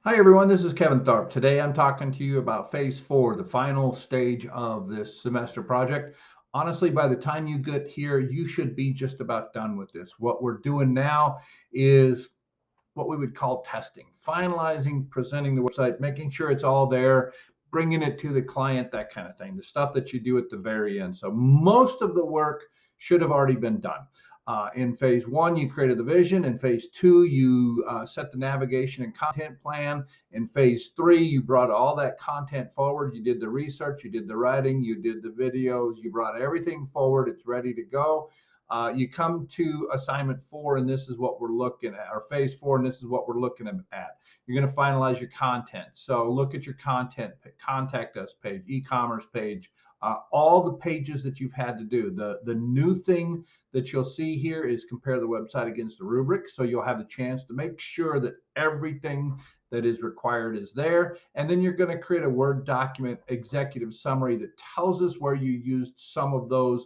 Hi everyone, this is Kevin Tharp. Today I'm talking to you about phase 4, the final stage of this semester project. Honestly, by the time you get here, you should be just about done with this. What we're doing now is what we would call testing, finalizing, presenting the website, making sure it's all there, bringing it to the client, that kind of thing, the stuff that you do at the very end. So most of the work should have already been done. In phase 1, you created the vision. In phase 2, you set the navigation and content plan. In phase 3, you brought all that content forward. You did the research, you did the writing, you did the videos, you brought everything forward. It's ready to go. You come to assignment 4, and this is what we're looking at, or phase 4, and this is what we're looking at. You're going to finalize your content. So look at your content, contact us page, e-commerce page, all the pages that you've had to do. The new thing that you'll see here is compare the website against the rubric. So you'll have the chance to make sure that everything that is required is there. And then you're going to create a Word document executive summary that tells us where you used some of those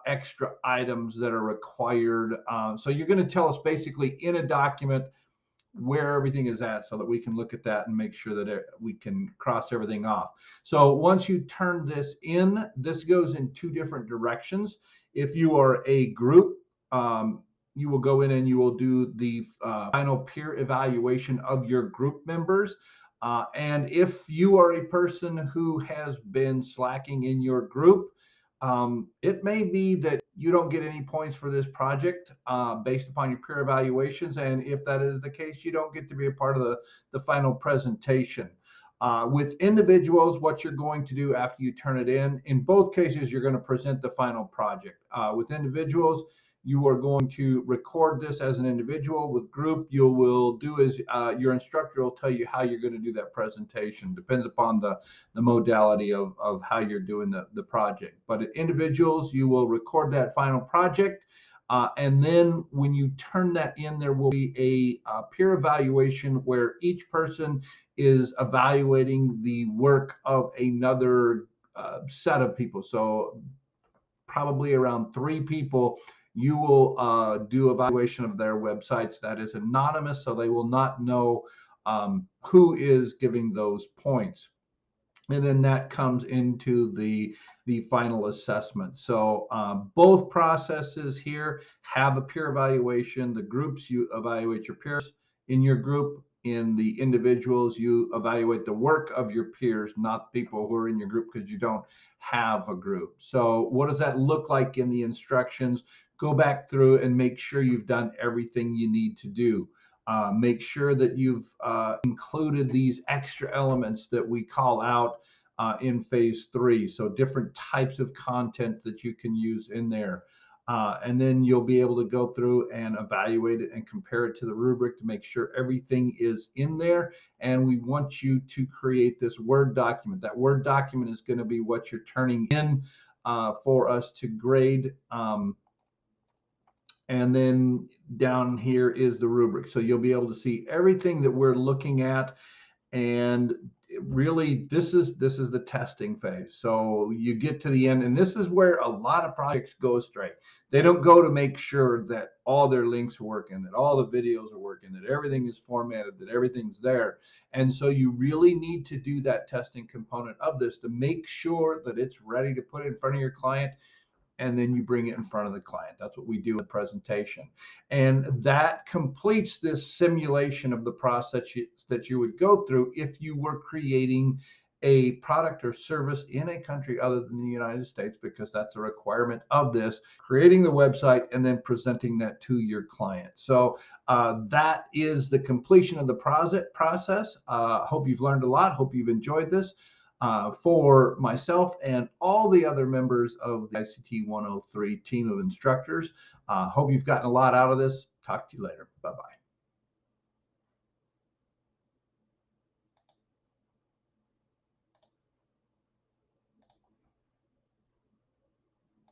extra items that are required. So you're going to tell us basically in a document where everything is at so that we can look at that and make sure that we can cross everything off. So once you turn this in, this goes in two different directions. If you are a group, you will go in and you will do the final peer evaluation of your group members. And if you are a person who has been slacking in your group, it may be that you don't get any points for this project based upon your peer evaluations. And if that is the case, you don't get to be a part of the final presentation. With individuals, what you're going to do after you turn it in both cases, you're going to present the final project. With individuals, you are going to record this as an individual. With group, you will do as your instructor will tell you how you're going to do that presentation. Depends upon the modality of how you're doing the project. But at individuals, you will record that final project. And then when you turn that in, there will be a peer evaluation where each person is evaluating the work of another set of people. So probably around 3 people, you will do evaluation of their websites. That is anonymous, so they will not know who is giving those points. And then that comes into the final assessment. So both processes here have a peer evaluation. The groups, you evaluate your peers in your group. In the individuals, you evaluate the work of your peers, not people who are in your group because you don't have a group. So what does that look like in the instructions? Go back through and make sure you've done everything you need to do. Make sure that you've included these extra elements that we call out in phase 3. So different types of content that you can use in there. And then you'll be able to go through and evaluate it and compare it to the rubric to make sure everything is in there. And we want you to create this Word document. That Word document is going to be what you're turning in for us to grade. And then down here is the rubric. So you'll be able to see everything that we're looking at. And really, this is the testing phase. So you get to the end, and this is where a lot of projects go astray. They don't go to make sure that all their links are working, that all the videos are working, that everything is formatted, that everything's there. And so you really need to do that testing component of this to make sure that it's ready to put in front of your client, and then you bring it in front of the client. That's what we do in the presentation. And that completes this simulation of the process that you would go through if you were creating a product or service in a country other than the United States, because that's a requirement of this, creating the website and then presenting that to your client. So that is the completion of the process. Hope you've learned a lot. Hope you've enjoyed this. For myself and all the other members of the ICT 103 team of instructors. Hope you've gotten a lot out of this. Talk to you later. Bye-bye.